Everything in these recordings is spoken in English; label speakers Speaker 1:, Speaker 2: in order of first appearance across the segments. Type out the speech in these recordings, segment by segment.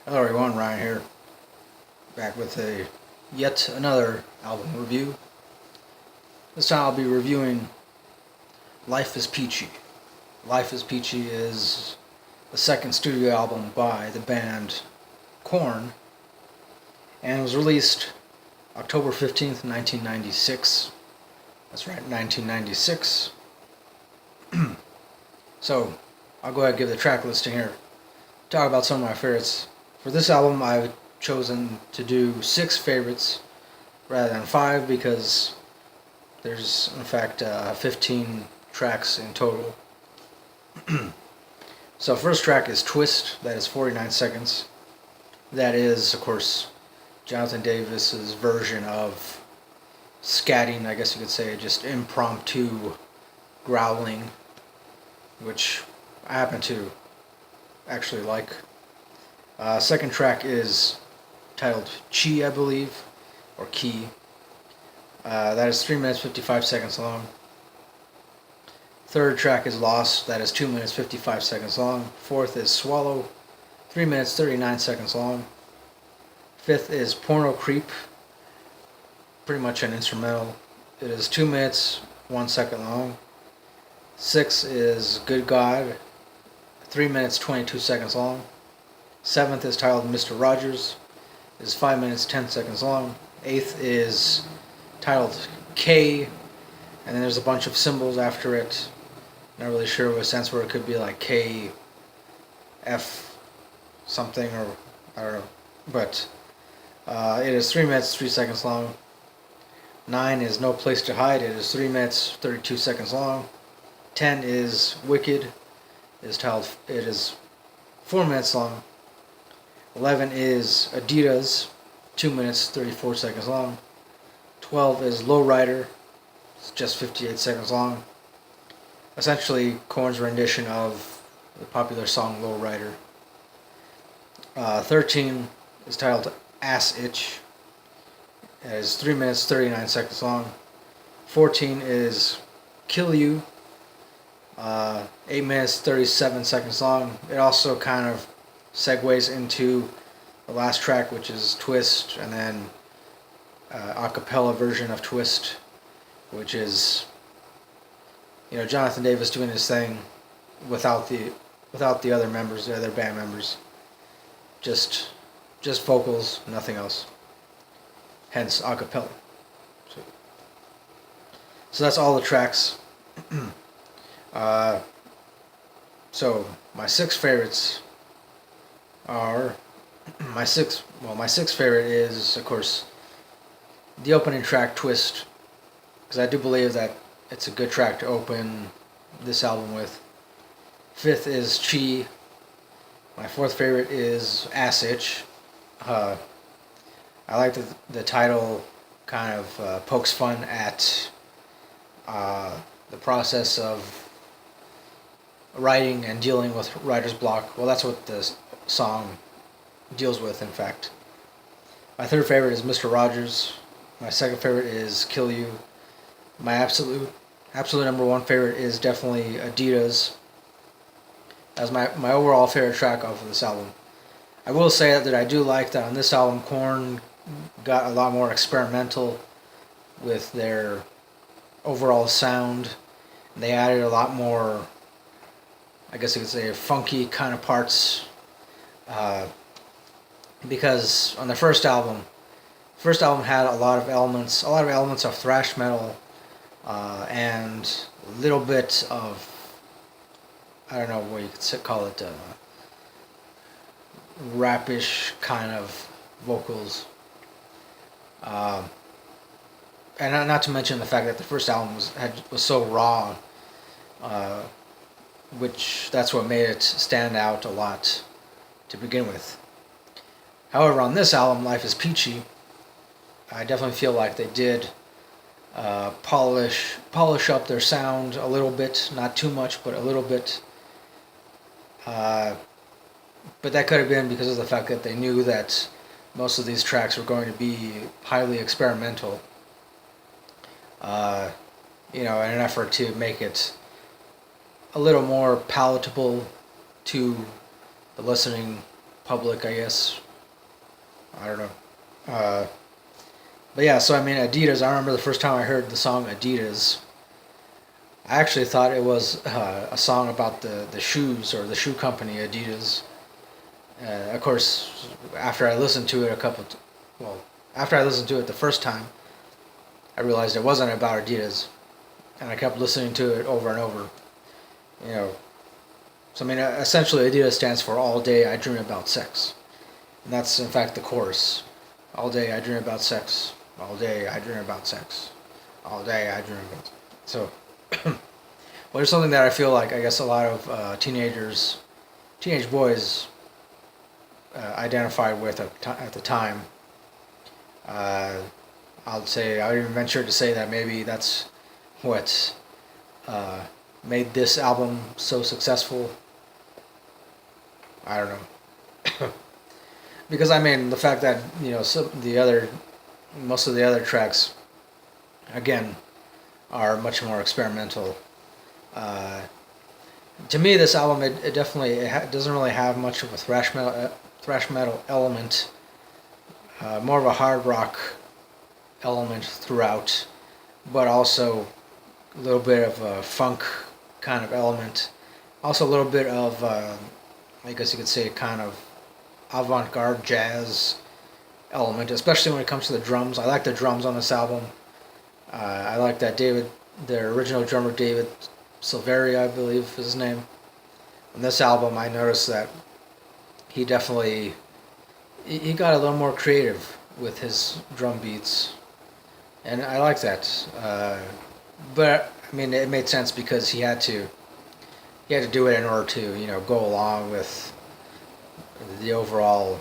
Speaker 1: Hello everyone, Ryan here, back with yet another album review. This time I'll be reviewing Life Is Peachy. Life Is Peachy is the second studio album by the band Korn, and it was released October 15th, 1996. That's right, 1996. So, I'll go ahead and give the track listing here. Talk about some of my favorites. For this album, I've chosen to do 6 favorites rather than 5 because there's, in fact, 15 tracks in total. So, first track is Twist, that is 49 seconds. That is, of course, Jonathan Davis's version of scatting, I guess you could say, just impromptu growling, which I happen to actually like. Second track is titled Chi, I believe, or Key. That is 3 minutes 55 seconds long. Third track is Lost, that is 2 minutes 55 seconds long. Fourth is Swallow, 3 minutes 39 seconds long. Fifth is Porno Creep, pretty much an instrumental. It is 2 minutes 1 second long. Sixth is Good God, 3 minutes 22 seconds long. Seventh is titled Mr. Rogers, it is 5 minutes 10 seconds long. Eighth is titled K, and then there's a bunch of symbols after it. Not really sure of a sense where it could be like K, F, something, or I don't know. But it is 3 minutes 3 seconds long. 9 is No Place to Hide, it is 3 minutes 32 seconds long. 10 is Wicked, it is 4 minutes long. 11 is Adidas, 2 minutes 34 seconds long. 12 is Lowrider, it's just 58 seconds long. Essentially Korn's rendition of the popular song Lowrider. 13 is titled Ass Itch, it is 3 minutes 39 seconds long. 14 is Kill You, 8 minutes 37 seconds long. It also kind of segues into the last track, which is Twist, and then a cappella version of Twist, which is, Jonathan Davis doing his thing without the other members, the other band members, just vocals, nothing else. Hence a cappella. So that's all the tracks. So my 6 favorites are my sixth favorite is, of course, the opening track Twist, because I do believe that it's a good track to open this album with. Fifth is Chi. My fourth favorite is Ass Itch. I like the title kind of pokes fun at the process of writing and dealing with writer's block. Well, that's what the song deals with, in fact. My third favorite is Mr. Rogers. My second favorite is Kill You. My absolute number one favorite is definitely Adidas. That's my overall favorite track off of this album. I will say that I do like that on this album Korn got a lot more experimental with their overall sound. They added a lot more, I guess you could say, funky kind of parts. Because on the first album had a lot of elements of thrash metal, and a little bit of, I don't know what you could call it, rapish kind of vocals. And not to mention the fact that the first album was so raw, which that's what made it stand out a lot to begin with. However, on this album, Life Is Peachy, I definitely feel like they did polish up their sound a little bit, not too much, but a little bit. But that could have been because of the fact that they knew that most of these tracks were going to be highly experimental. In an effort to make it a little more palatable to the listening public, I guess. I don't know. Uh, but yeah, so I mean, Adidas. I remember the first time I heard the song Adidas. I actually thought it was a song about the shoes or the shoe company Adidas. Of course, after I listened to it well, after I listened to it the first time, I realized it wasn't about Adidas, and I kept listening to it over and over. You know, so I mean, essentially, Adidas stands for All Day I Dream About Sex, and that's in fact the chorus. All day I dream about sex. All day I dream about sex. All day I dream about. So, well, there's something that I feel like I guess a lot of teenage boys identified with at the time. Uh, I would even venture to say that maybe that's what made this album so successful. I don't know. Because I mean, the fact that, most of the other tracks, again, are much more experimental. Uh, to me, this album, it definitely doesn't really have much of a thrash metal element. More of a hard rock element throughout, but also a little bit of a funk kind of element. Also a little bit of, I guess you could say, kind of avant-garde jazz element, especially when it comes to the drums. I like the drums on this album. I like that the original drummer David Silveri, I believe is his name. On this album, I noticed that he definitely he got a little more creative with his drum beats, and I like that. But I mean, it made sense because he had to do it in order to go along with the overall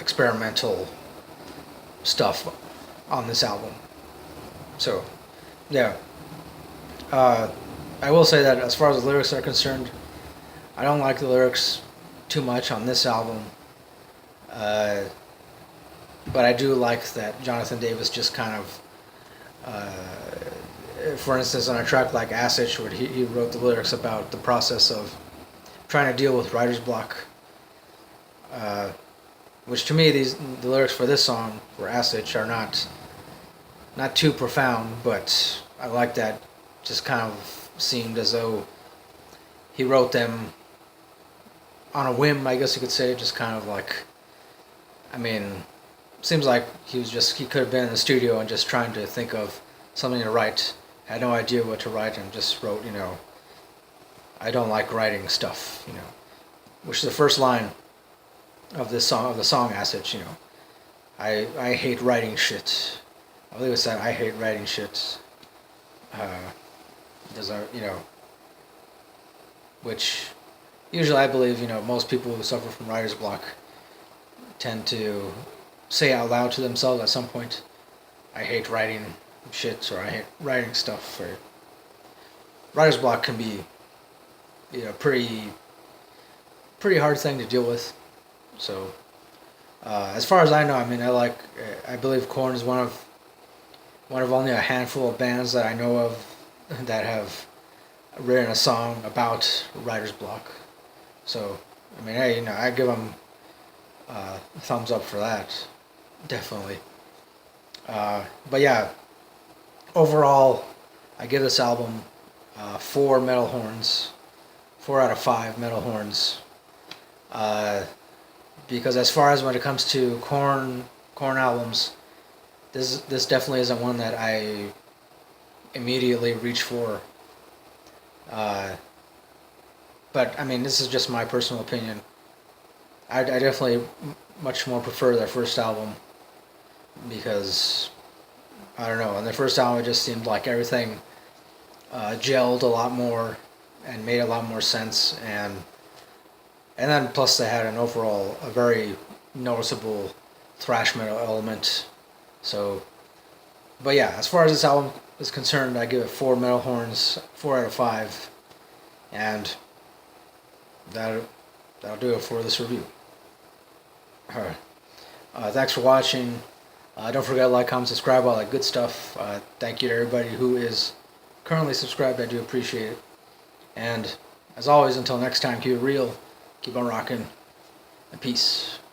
Speaker 1: experimental stuff on this album. So, yeah. I will say that as far as the lyrics are concerned, I don't like the lyrics too much on this album. But I do like that Jonathan Davis just kind of, for instance, on a track like Acid, where he wrote the lyrics about the process of trying to deal with writer's block. Which to me, the lyrics for this song, for Acid, are not too profound, but I like that. Just kind of seemed as though he wrote them on a whim, I guess you could say. Just kind of like, I mean, seems like he could have been in the studio and just trying to think of something to write. Had no idea what to write and just wrote, I don't like writing stuff, which is the first line of the song Acid, I hate writing shit. I believe it said, I hate writing shit. Which usually I believe, most people who suffer from writer's block tend to say out loud to themselves at some point, I hate writing shit, or I hate writing stuff. Or writer's block can be, pretty hard thing to deal with. So, as far as I know, I mean, I believe Korn is one of only a handful of bands that I know of that have written a song about writer's block. So, I mean, hey, I give them a thumbs up for that, definitely. But yeah, overall, I give this album 4 metal horns, 4 out of 5 metal horns. Because as far as when it comes to Korn albums, this definitely isn't one that I immediately reach for. But I mean, this is just my personal opinion. I definitely much more prefer their first album because I don't know. On their first album, it just seemed like everything gelled a lot more and made a lot more sense, and then plus they had a very noticeable thrash metal element. So, but yeah, as far as this album is concerned, I give it 4 metal horns, 4 out of 5, and that'll do it for this review. Alright. Thanks for watching. Don't forget to like, comment, subscribe, all that good stuff. Thank you to everybody who is currently subscribed. I do appreciate it. And as always, until next time, keep it real, keep on rocking. Peace.